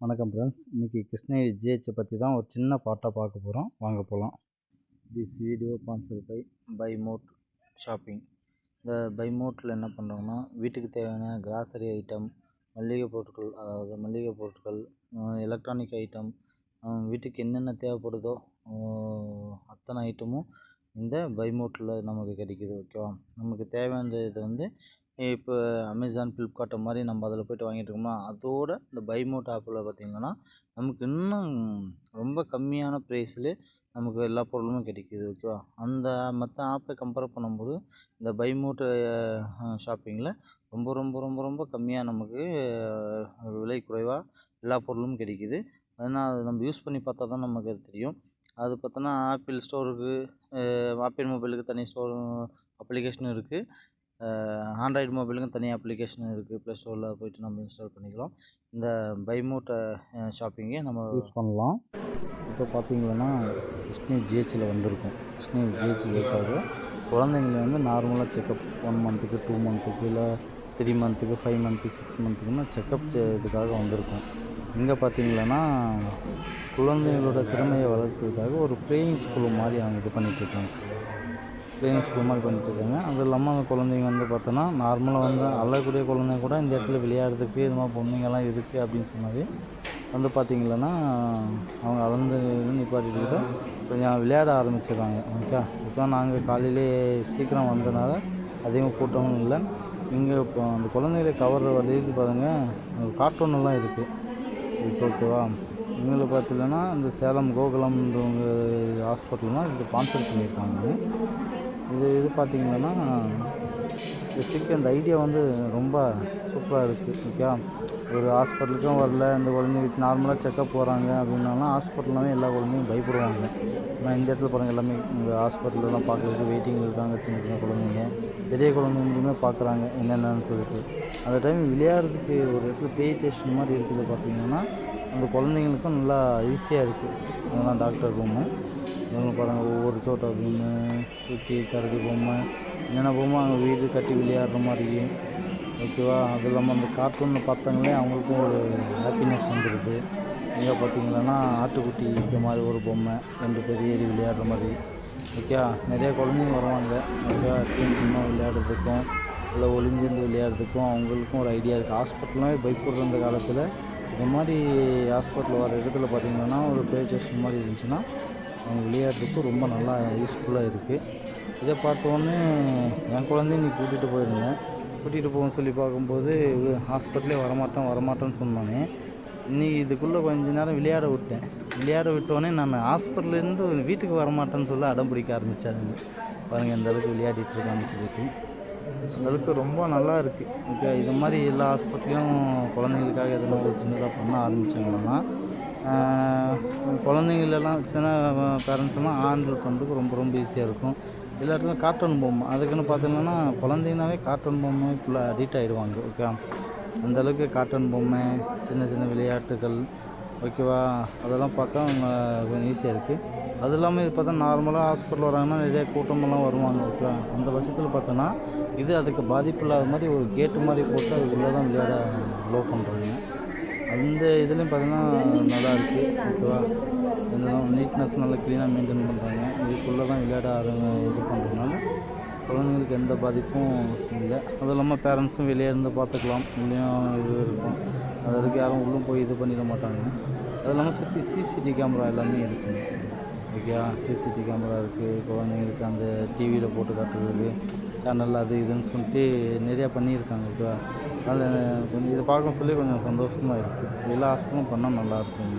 வணக்கம் ஃப்ரெண்ட்ஸ். இன்றைக்கி கிருஷ்ணகிரி ஜிஹெச்சை பற்றி தான் ஒரு சின்ன பாட்டாக பார்க்க போகிறோம். வாங்க போகலாம். This video sponsored by mode shopping. இந்த பை மோட்டில் என்ன பண்ணுறாங்கன்னா, வீட்டுக்கு தேவையான கிராசரி ஐட்டம், மளிகை பொருட்கள், எலக்ட்ரானிக் ஐட்டம், வீட்டுக்கு என்னென்ன தேவைப்படுதோ அத்தனை ஐட்டமும் இந்த பை மோட்டில் நமக்கு கிடைக்கிது. ஓகேவா? நமக்கு தேவையான இது இப்போ அமேசான், ஃப்ளிப்கார்ட் மாதிரி நம்ம அதில் போய்ட்டு வாங்கிட்டு இருக்கோம்னா, அதோட இந்த பை மோட் ஆப்பில் பார்த்திங்கன்னா நமக்கு இன்னும் ரொம்ப கம்மியான ப்ரைஸில் நமக்கு எல்லா பொருளும் கிடைக்கிது. ஓகேவா? அந்த மற்ற ஆப்பை கம்பேர் பண்ணும்போது இந்த பை மோட் ஷாப்பிங்கில் ரொம்ப ரொம்ப ரொம்ப ரொம்ப கம்மியாக நமக்கு விலை குறைவாக எல்லா பொருளும் கிடைக்கிது. அதனால் நம்ம யூஸ் பண்ணி பார்த்தா தான் நமக்கு அது தெரியும். அது பார்த்தோன்னா ஆப்பிள் ஸ்டோருக்கு, ஆப்பிள் மொபைலுக்கு தனி ஸ்டோர் அப்ளிகேஷனும் இருக்குது. ஆண்ட்ராய்டு மொபைலுக்கும் தனியாக அப்ளிகேஷன் இருக்குது. ப்ளே ஸ்டோரில் போய்ட்டு நம்ம இன்ஸ்டால் பண்ணிக்கலாம். இந்த பை மோட் ஷாப்பிங்கை நம்ம யூஸ் பண்ணலாம். இப்போ பார்த்திங்கன்னா கிருஷ்ணகிரி ஜிஹெச்சில் வந்திருக்கும். கிருஷ்ணகிரி ஜிஹெச்சில் இருக்காது. குழந்தைங்களை நார்மலாக செக்கப் 1 மந்த்துக்கு 2 மந்த்துக்கு இல்லை 3 மந்த்துக்கு 5 மந்த்து 6 மந்த்துக்குன்னா செக்கப் இதுக்காக வந்திருக்கும். இங்கே பார்த்திங்கன்னா குழந்தைங்களோட திறமையை வளர்க்கிறதுக்காக ஒரு ப்ளேயிங் ஸ்கூல் மாதிரி அவங்க இது பண்ணிகிட்ருக்காங்க. ப்ளேயிங் ஸ்கூல் மாதிரி பண்ணிட்டுருக்காங்க. அது இல்லாமல் அந்த குழந்தைங்க பார்த்தோன்னா நார்மலாக அழக்கூடிய குழந்தைங்க கூட இந்த இடத்துல விளையாடுறதுக்கு இது மாதிரி பொம்மைங்கள்லாம் இருக்குது அப்படின்னு சொன்னாவே பார்த்திங்கன்னா அவங்க அளந்து நிப்பாட்டிட்டு கூட கொஞ்சம் விளையாட ஆரம்பிச்சிடுறாங்க. ஓகே. இப்போ நாங்கள் காலையிலே சீக்கிரம் வந்ததுனால அதிகமாக கூட்டமும் இல்லை. இங்கே இப்போ அந்த குழந்தைகளை கவர்ற வழிக்கு பாருங்க கார்ட்டூனெல்லாம் இருக்குது. இப்போ ஓகேவா? இவங்களை பார்த்திங்கன்னா இந்த சேலம் கோகுலம்ன்றவங்க ஹாஸ்பிட்டல்லாம் இது ஸ்பான்சர் பண்ணியிருக்காங்க. இது பார்த்திங்கன்னா இந்த ஐடியா ரொம்ப சூப்பராக இருக்குது. ஓகே. ஒரு ஹாஸ்பிட்டலுக்கும் வரல, இந்த குழந்தைங்க நார்மலாக செக்கப் போகிறாங்க அப்படின்னாலும் ஹாஸ்பிட்டல்னாவே எல்லா குழந்தையும் பயப்படுவாங்க. ஆனால் இந்த இடத்துல பாருங்கள், எல்லாமே இந்த ஹாஸ்பிட்டலெலாம் பார்க்குறதுக்கு வெயிட்டிங்கில் இருக்காங்க. சின்ன சின்ன குழந்தைங்க, பெரிய குழந்தைங்களுமே பார்க்குறாங்க என்னென்னு சொல்லிட்டு. அந்த டைம் விளையாடுறதுக்கு ஒரு இடத்துல ப்ளே ஸ்டேஷன் மாதிரி இருக்குது. பார்த்திங்கன்னா அந்த குழந்தைங்களுக்கும் நல்லா ஈஸியாக இருக்குது. அதெல்லாம் டாக்டர் பொம்மை இவங்க பாருங்கள், ஒவ்வொரு சோட்டா பொம்மை, தூக்கி கரடி பொம்மை, என்னென்ன பொம்மை அங்கே வீடு கட்டி விளையாடுற மாதிரி. ஓகேவா? அது இல்லாமல் அந்த கார்ட்டூனை பார்த்தாங்களே அவங்களுக்கும் ஒரு ஹாப்பினஸ் வந்துடுது. இங்கே பார்த்திங்கன்னா ஆட்டுக்குட்டி இந்த மாதிரி ஒரு பொம்மை, 2 பேர் ஏறி விளையாடுற மாதிரி. ஓகே. நிறையா குழந்தைங்க வருவாங்க. ஓகே. டீம் டீமாக விளையாடுறதுக்கும் இல்லை ஒளிஞ்சிருந்து விளையாடுறதுக்கும் அவங்களுக்கும் ஒரு ஐடியா இருக்குது. ஹாஸ்பிட்டல்லாம் பயப்படுற அந்த காலத்தில் இந்த மாதிரி ஹாஸ்பிட்டல் வர இடத்துல பார்த்திங்கன்னா ஒரு ப்ளே ஸ்டேஷன் மாதிரி இருந்துச்சுன்னா அவங்க விளையாடுறதுக்கு ரொம்ப நல்லா யூஸ்ஃபுல்லாக இருக்குது. இதை பார்த்தோன்னே என் குழந்தைய நீ கூட்டிகிட்டு போயிருந்தேன். கூட்டிகிட்டு போகணும்னு சொல்லி பார்க்கும்போது ஹாஸ்பிட்டலே வரமாட்டேன்னு சொன்னானே. இதுக்குள்ளே கொஞ்ச நேரம் விளையாட விட்டோன்னே நான் ஹாஸ்பிட்டல்லேருந்து வீட்டுக்கு வரமாட்டேன்னு சொல்லி அடம் பிடிக்க ஆரம்பித்தாருங்க. பாருங்கள் எந்த அளவுக்கு விளையாடிட்டு இருக்கான்னு சொல்லிட்டு. அந்தளவுக்கு ரொம்ப நல்லா இருக்குது. ஓகே. இது மாதிரி எல்லா ஹாஸ்பிட்டலையும் குழந்தைங்களுக்காக எதனா ஒரு சின்னதாக பண்ண ஆரம்பித்தாங்கன்னா குழந்தைங்களெல்லாம் சின்ன பேரண்ட்ஸ் எல்லாம் ஹேண்டில் பண்ணுறதுக்கு ரொம்ப ரொம்ப ஈஸியாக இருக்கும். எல்லா இடத்துலையும் கார்ட்டூன் பொம்மை, அதுக்குன்னு பார்த்தீங்கன்னா குழந்தைங்கனாவே கார்ட்டூன் பொம்மை ஃபுல்லாக அடிக்ட் ஆகிடுவாங்க. ஓகே. அந்தளவுக்கு கார்ட்டூன் பொம்மை, சின்ன சின்ன விளையாட்டுகள், ஓகேவா, அதெல்லாம் பார்த்தா அவங்க கொஞ்சம் ஈஸியாக இருக்குது. அது இல்லாமல் இது பார்த்தா நார்மலாக ஹாஸ்பிட்டல் வராங்கன்னா நிறைய கூட்டமெல்லாம் வருவாங்க. ஓகே. அந்த பட்சத்தில் பார்த்தோன்னா இது அதுக்கு பாதிப்பு இல்லாத மாதிரி ஒரு கேட்டு மாதிரி போட்டு அதுக்குள்ளே தான் விளையாட அலோ பண்ணுறாங்க. அந்த இதுலேயும் பார்த்தீங்கன்னா நல்லா இருக்குது. ஓகேவா? இதெல்லாம் நீட்னஸ் நல்லா க்ளீனாக மெயின்டைன் பண்ணுறாங்க. இதுக்குள்ளே தான் விளையாட இது பண்ணுறதுனால குழந்தைங்களுக்கு எந்த பாதிப்பும் இல்லை. அது இல்லாமல் பேரண்ட்ஸும் வெளியே இருந்து பார்த்துக்கலாம். உள்ளேயும் இது இருக்கும். அதற்கு யாரும் உள்ளும் போய் இது பண்ணிட மாட்டாங்க. அது இல்லாமல் சுற்றி சிசிடிவி கேமரா எல்லாமே இருக்குங்க. ஓகே. சிசிடிவி கேமரா இருக்குது. குழந்தைங்களுக்கு அந்த டிவியில் போட்டு காட்டுறது, சேனல் அது இதுன்னு சொல்லிட்டு நிறையா பண்ணியிருக்காங்க. ஓகேவா? அதில் கொஞ்சம் இதை பார்க்க சொல்லி கொஞ்சம் சந்தோஷமாக இருக்குது. எல்லா ஹாஸ்பிட்டலும் பண்ணால் நல்லாயிருக்கும்.